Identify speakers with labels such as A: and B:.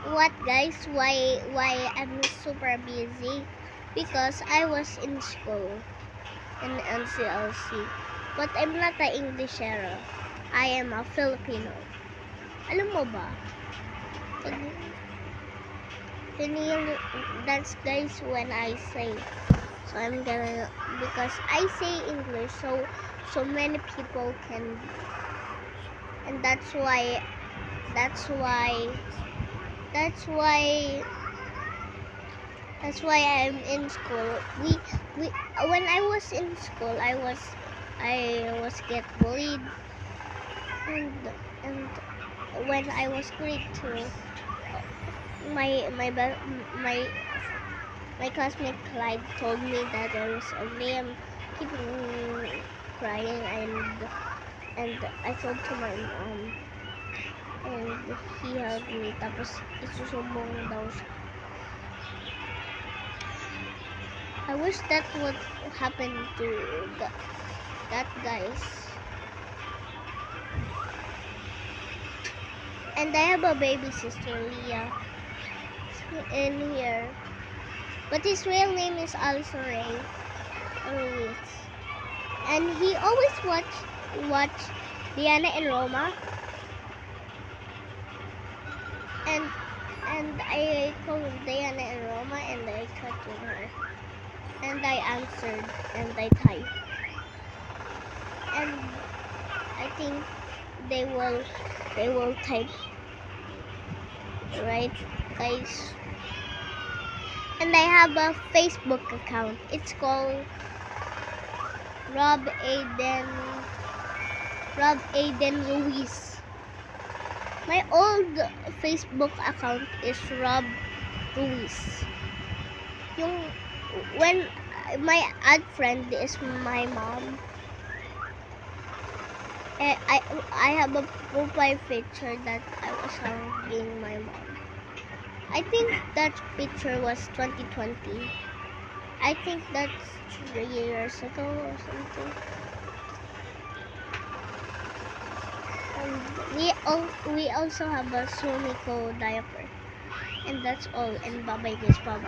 A: What guys? Why I'm super busy? Because I was in school in NCLC. But I'm not a Englishero. I am a Filipino. Alam mo ba? Can, can you, that's guys when I say. So I'm gonna, because I say English, so many people can, and that's why, that's why That's why I'm in school. We when I was in school, I was get bullied, and and when I was grade 2, my my be- my classmate Clyde told me that I was ugly. I'm keeping crying, and I told to my mom, and he hugged me. Tapos isusumbong daw siya. I wish that would happen to that guys. And I have a baby sister, Leah, in here. But his real name is Alison Ray Ruiz. And he always watch Diana and Roma. And I called Diana and Roma and I chat with her. And I answered and I typed. And I think they will type right, guys. And I have a Facebook account. It's called Rob Aiden Ruiz. My old Facebook account is Rob Ruiz. Yung when my add friend is my mom. I have a profile picture that I was hugging my mom. I think that picture was 2020. I think that's 3 years ago or something. And we also have a Sumiko diaper. And that's all. And bye-bye guys. Bye-bye.